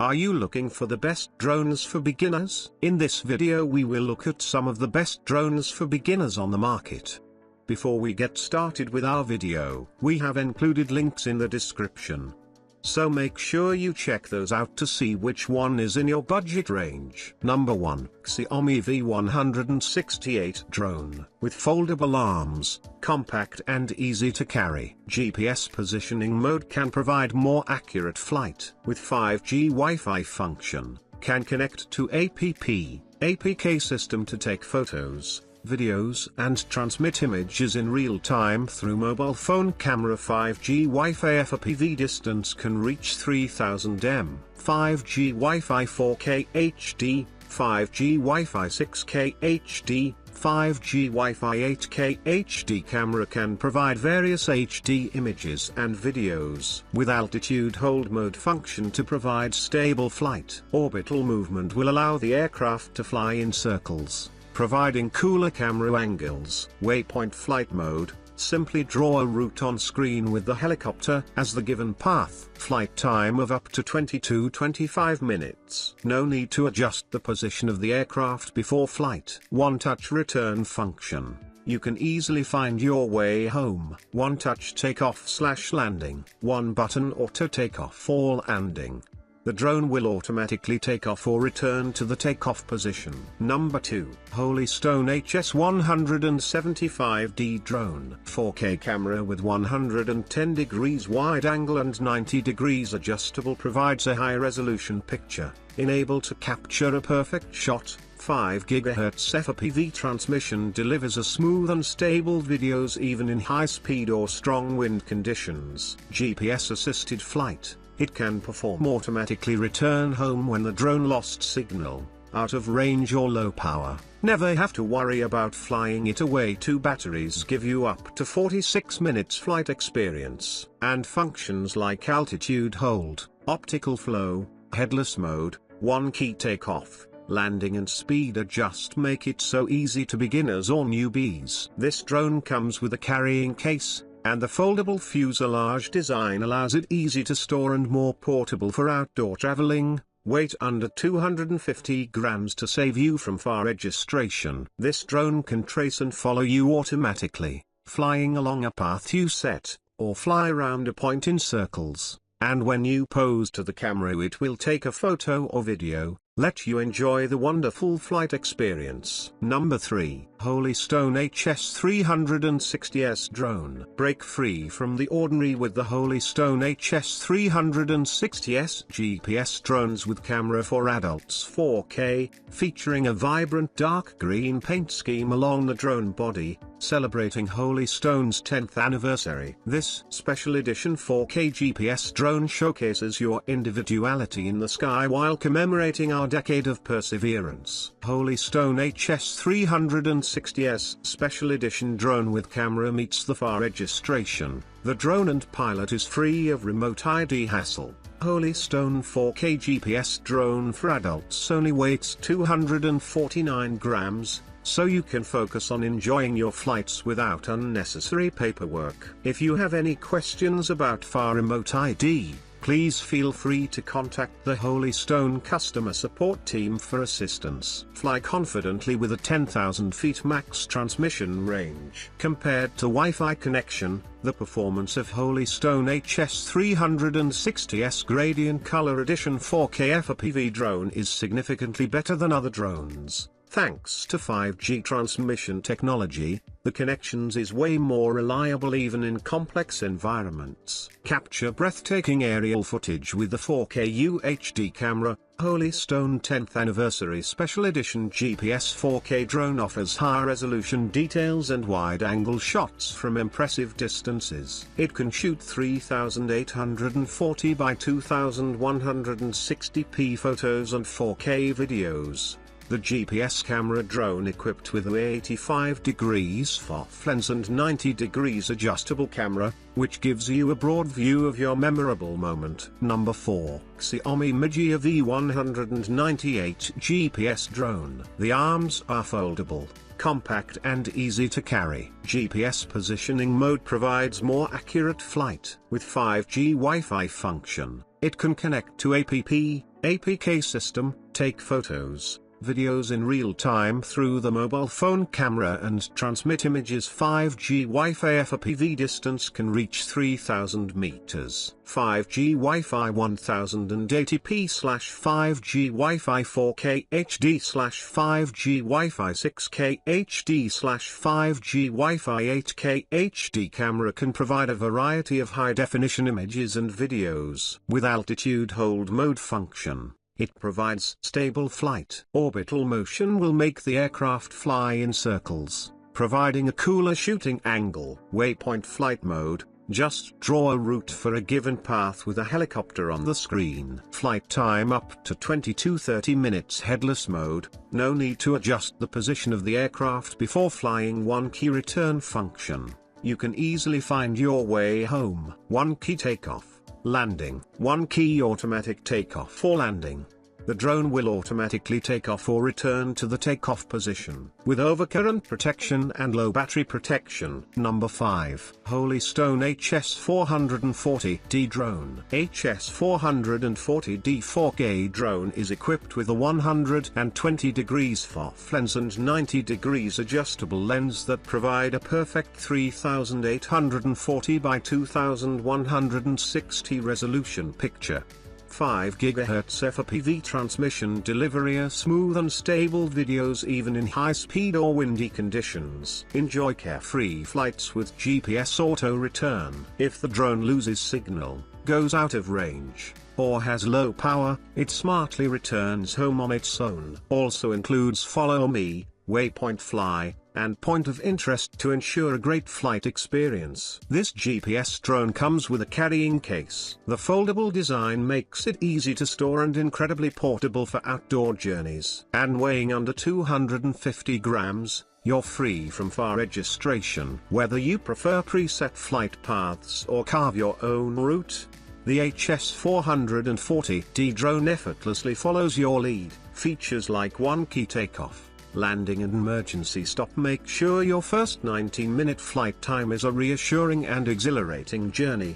Are you looking for the best drones for beginners? In this video we will look at some of the best drones for beginners on the market. Before we get started with our video, we have included links in the description. So make sure you check those out to see which one is in your budget range. Number 1. Xiaomi V168 Drone. With foldable arms, compact and easy to carry. GPS positioning mode can provide more accurate flight. With 5G Wi-Fi function, can connect to APK system to take photos, videos and transmit images in real time through mobile phone camera. 5G Wi-Fi FPV distance can reach 3000 m. 5G Wi-Fi 4K HD, 5G Wi-Fi 6K HD, 5G Wi-Fi 8K HD camera can provide various HD images and videos. With altitude hold mode function to provide stable flight. Orbital movement will allow the aircraft to fly in circles, providing cooler camera angles. Waypoint flight mode, simply draw a route on screen with the helicopter as the given path. Flight time of up to 20–25 minutes. No need to adjust the position of the aircraft before flight. One-touch return function. You can easily find your way home. One-touch takeoff/landing. One-button auto takeoff or landing. The drone will automatically take off or return to the takeoff position. Number 2. Holystone HS175D Drone. 4K camera with 110 degrees wide angle and 90 degrees adjustable provides a high-resolution picture, able to capture a perfect shot. 5 GHz FPV transmission delivers a smooth and stable videos even in high-speed or strong wind conditions. GPS-assisted flight. It can perform automatically return home when the drone lost signal, out of range or low power. Never have to worry about flying it away. 2 batteries give you up to 46 minutes flight experience. And functions like altitude hold, optical flow, headless mode, one-key takeoff, landing and speed adjust make it so easy to beginners or newbies. This drone comes with a carrying case, and the foldable fuselage design allows it easy to store and more portable for outdoor traveling. Weight under 250 grams to save you from far registration. This drone can trace and follow you automatically, flying along a path you set, or fly around a point in circles. And when you pose to the camera it will take a photo or video, let you enjoy the wonderful flight experience. Number 3. Holystone HS360S Drone. Break free from the ordinary with the Holystone HS360S GPS drones with camera for adults. 4K, featuring a vibrant dark green paint scheme along the drone body, celebrating Holystone's 10th anniversary. This special edition 4K GPS drone showcases your individuality in the sky while commemorating our decade of perseverance. Holystone HS360S Special Edition Drone with camera meets the FAR registration. The drone and pilot is free of remote ID hassle. Holystone 4K GPS drone for adults only weighs 249 grams, so you can focus on enjoying your flights without unnecessary paperwork. If you have any questions about FAR remote ID, please feel free to contact the Holystone customer support team for assistance. Fly confidently with a 10,000 feet max transmission range. Compared to Wi-Fi connection, the performance of Holystone HS360S Gradient Color Edition 4K FPV drone is significantly better than other drones. Thanks to 5G transmission technology, the connections is way more reliable even in complex environments. Capture breathtaking aerial footage with the 4K UHD camera. Holystone 10th Anniversary Special Edition GPS 4K drone offers high-resolution details and wide-angle shots from impressive distances. It can shoot 3840 by 2160p photos and 4K videos. The GPS camera drone equipped with a 85 degrees FOF lens and 90 degrees adjustable camera, which gives you a broad view of your memorable moment. Number 4. Xiaomi MIJIA V198 GPS Drone. The arms are foldable, compact and easy to carry. GPS positioning mode provides more accurate flight. With 5G Wi-Fi function, It can connect to APK system, take photos, videos in real time through the mobile phone camera and transmit images. 5G Wi-Fi FPV distance can reach 3000 meters. 5G Wi-Fi 1080p/5G Wi-Fi 4K HD/5G Wi-Fi 6K HD/5G Wi-Fi 8K HD camera can provide a variety of high-definition images and videos. With altitude hold mode function, it provides stable flight. Orbital motion will make the aircraft fly in circles, providing a cooler shooting angle. Waypoint flight mode, just draw a route for a given path with a helicopter on the screen. Flight time up to 20–30 minutes. Headless mode, no need to adjust the position of the aircraft before flying. One key return function, you can easily find your way home. One key takeoff, landing. One key automatic takeoff or landing. The drone will automatically take off or return to the takeoff position, with overcurrent protection and low battery protection. Number 5. Holy Stone HS440D drone. HS440D 4K drone is equipped with a 120 degrees FOF lens and 90 degrees adjustable lens that provide a perfect 3840 by 2160 resolution picture. 5 GHz FPV transmission delivery a smooth and stable videos even in high speed or windy conditions. Enjoy carefree flights with GPS auto return. If the drone loses signal, goes out of range, or has low power, it smartly returns home on its own. Also includes Follow Me, Waypoint Fly, and Point of Interest to ensure a great flight experience. This GPS drone comes with a carrying case. The foldable design makes it easy to store and incredibly portable for outdoor journeys. And weighing under 250 grams, you're free from FAR registration. Whether you prefer preset flight paths or carve your own route, the HS440D drone effortlessly follows your lead. Features like one key takeoff, landing and emergency stop make sure your first 19-minute flight time is a reassuring and exhilarating journey.